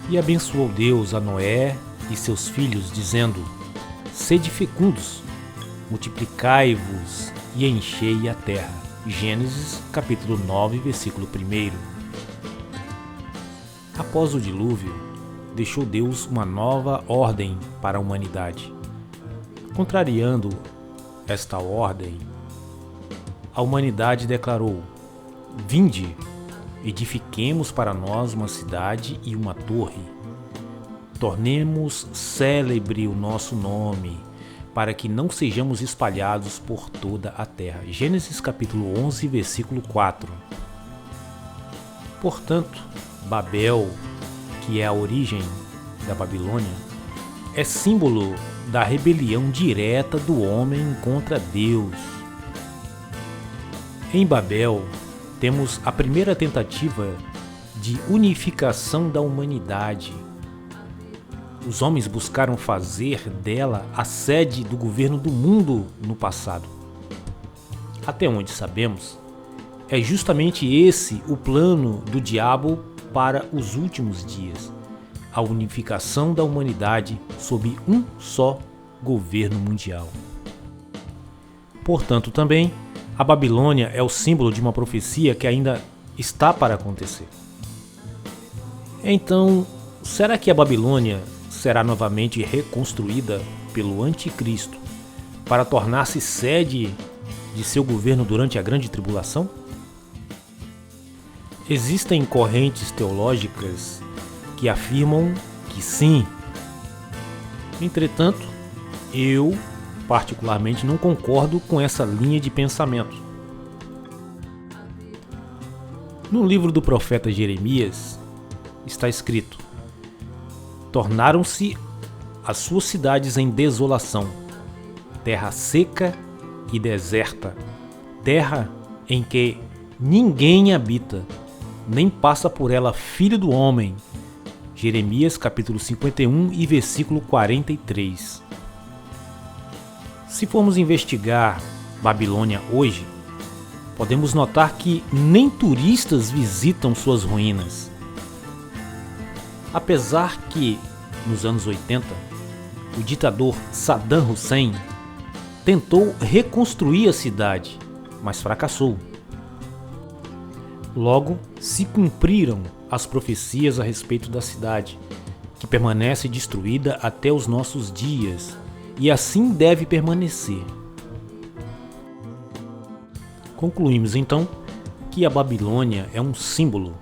E abençoou Deus a Noé e seus filhos, dizendo: Sede fecundos, multiplicai-vos e enchei a terra. Gênesis capítulo 9, versículo 1. Após o dilúvio, deixou Deus uma nova ordem para a humanidade. Contrariando esta ordem, a humanidade declarou: Vinde, edifiquemos para nós uma cidade e uma torre. Tornemos célebre o nosso nome, para que não sejamos espalhados por toda a terra. Gênesis capítulo 11, versículo 4. Portanto, Babel, que é a origem da Babilônia, é símbolo da rebelião direta do homem contra Deus. Em Babel, temos a primeira tentativa de unificação da humanidade. Os homens buscaram fazer dela a sede do governo do mundo no passado. Até onde sabemos, é justamente esse o plano do diabo para os últimos dias: a unificação da humanidade sob um só governo mundial. Portanto, também, a Babilônia é o símbolo de uma profecia que ainda está para acontecer. Então, será que a Babilônia será novamente reconstruída pelo Anticristo para tornar-se sede de seu governo durante a Grande Tribulação? Existem correntes teológicas que afirmam que sim. Entretanto, eu particularmente não concordo com essa linha de pensamento. No livro do profeta Jeremias está escrito: Tornaram-se as suas cidades em desolação, terra seca e deserta, terra em que ninguém habita, nem passa por ela filho do homem. Jeremias capítulo 51 e versículo 43. Se formos investigar Babilônia hoje, podemos notar que nem turistas visitam suas ruínas. Apesar que, nos anos 80, o ditador Saddam Hussein tentou reconstruir a cidade, mas fracassou. Logo, se cumpriram as profecias a respeito da cidade, que permanece destruída até os nossos dias, e assim deve permanecer. Concluímos então que a Babilônia é um símbolo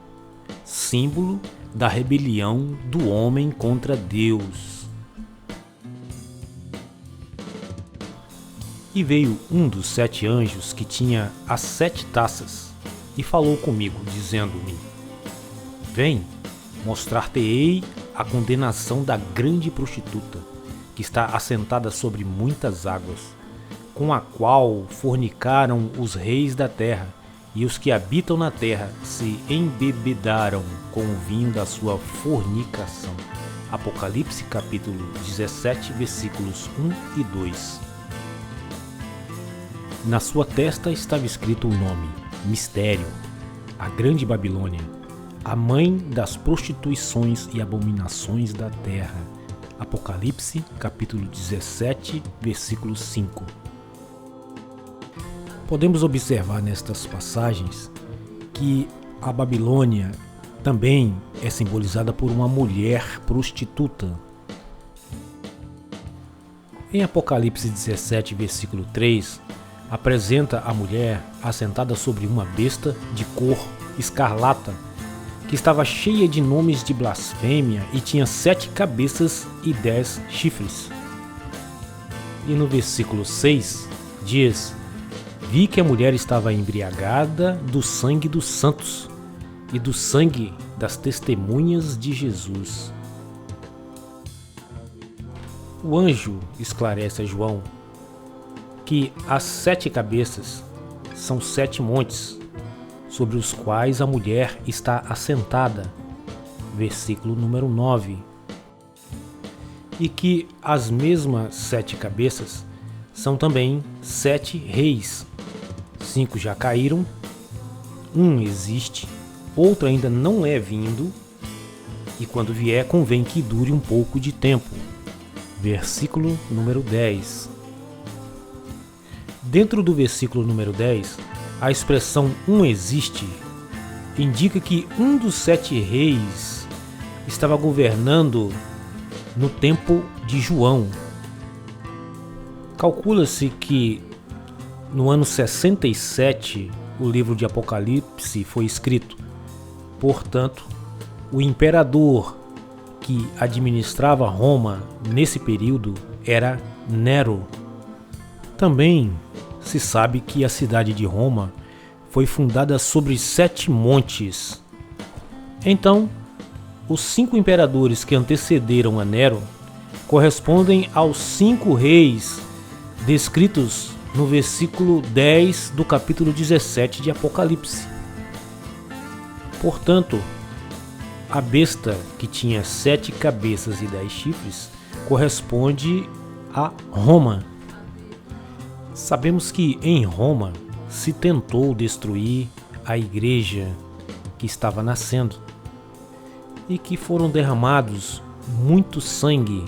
da rebelião do homem contra Deus. E veio um dos 7 anjos que tinha as 7 taças e falou comigo, dizendo-me: Vem, mostrar-te-ei a condenação da grande prostituta, que está assentada sobre muitas águas, com a qual fornicaram os reis da terra, e os que habitam na terra se embebedaram com o vinho da sua fornicação. Apocalipse capítulo 17, versículos 1 e 2. Na sua testa estava escrito o nome: Mistério, a Grande Babilônia, a mãe das prostituições e abominações da terra. Apocalipse capítulo 17, versículo 5. Podemos observar nestas passagens que a Babilônia também é simbolizada por uma mulher prostituta. Em Apocalipse 17, versículo 3, apresenta a mulher assentada sobre uma besta de cor escarlata, que estava cheia de nomes de blasfêmia e tinha 7 cabeças e 10 chifres. E no versículo 6 diz: Vi que a mulher estava embriagada do sangue dos santos e do sangue das testemunhas de Jesus. O anjo esclarece a João que as 7 cabeças são 7 montes, sobre os quais a mulher está assentada, versículo número 9, e que as mesmas 7 cabeças são também 7 reis. 5 já caíram, um existe, outro ainda não é vindo, e quando vier convém que dure um pouco de tempo. Versículo número 10. Dentro do versículo número 10, a expressão existe indica que um dos 7 reis estava governando no tempo de João. Calcula-se que no ano 67 o livro de Apocalipse foi escrito. Portanto, o imperador que administrava Roma nesse período era Nero. Também se sabe que a cidade de Roma foi fundada sobre 7 montes. Então, os 5 imperadores que antecederam a Nero correspondem aos 5 reis descritos no versículo 10 do capítulo 17 de Apocalipse. Portanto, a besta que tinha 7 cabeças e 10 chifres corresponde a Roma. Sabemos que em Roma se tentou destruir a igreja que estava nascendo e que foram derramados muito sangue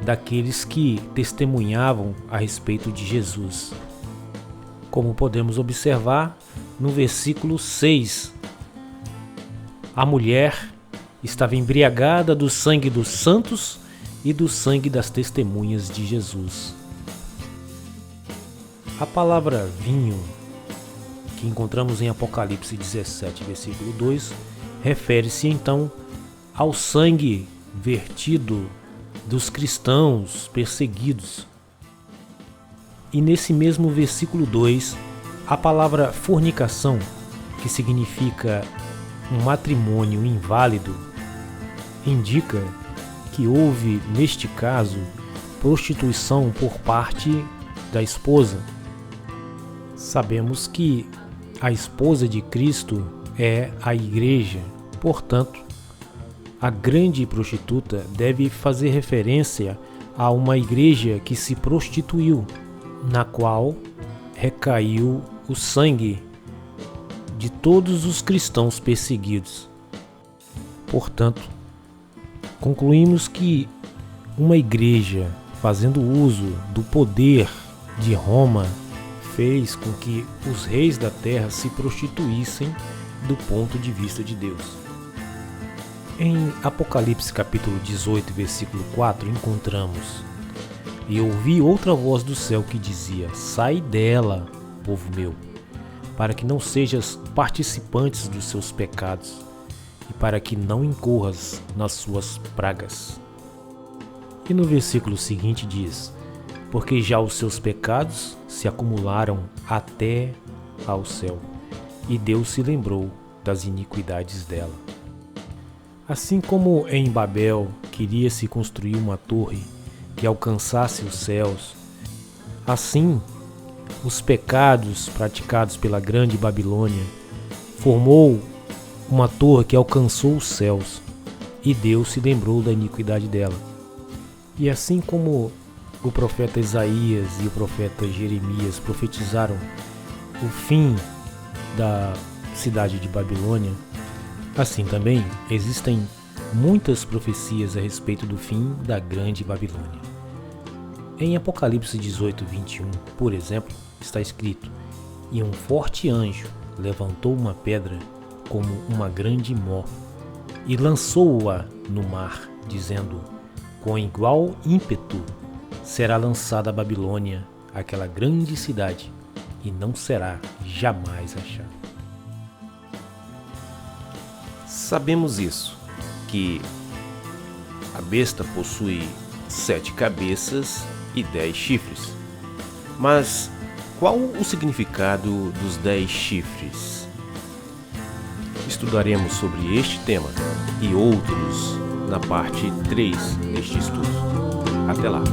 daqueles que testemunhavam a respeito de Jesus. Como podemos observar no versículo 6, a mulher estava embriagada do sangue dos santos e do sangue das testemunhas de Jesus. A palavra vinho, que encontramos em Apocalipse 17, versículo 2, refere-se então ao sangue vertido dos cristãos perseguidos. E nesse mesmo versículo 2, a palavra fornicação, que significa um matrimônio inválido, indica que houve, neste caso, prostituição por parte da esposa. Sabemos que a esposa de Cristo é a igreja, portanto, a grande prostituta deve fazer referência a uma igreja que se prostituiu, na qual recaiu o sangue de todos os cristãos perseguidos. Portanto, concluímos que uma igreja fazendo uso do poder de Roma fez com que os reis da terra se prostituíssem do ponto de vista de Deus. Em Apocalipse capítulo 18, versículo 4, encontramos: E ouvi outra voz do céu que dizia: Sai dela, povo meu, para que não sejas participantes dos seus pecados, e para que não incorras nas suas pragas. E no versículo seguinte diz: Porque já os seus pecados se acumularam até ao céu, e Deus se lembrou das iniquidades dela. Assim como em Babel queria-se construir uma torre que alcançasse os céus, assim os pecados praticados pela grande Babilônia formou uma torre que alcançou os céus, e Deus se lembrou da iniquidade dela. E assim como o profeta Isaías e o profeta Jeremias profetizaram o fim da cidade de Babilônia, assim também existem muitas profecias a respeito do fim da grande Babilônia. Em Apocalipse 18, 21, por exemplo, está escrito: E um forte anjo levantou uma pedra como uma grande mó e lançou-a no mar, dizendo: Com igual ímpeto será lançada a Babilônia, aquela grande cidade, e não será jamais achada. Sabemos isso, que a besta possui 7 cabeças e 10 chifres. Mas qual o significado dos 10 chifres? Estudaremos sobre este tema e outros na parte 3 deste estudo. Até lá!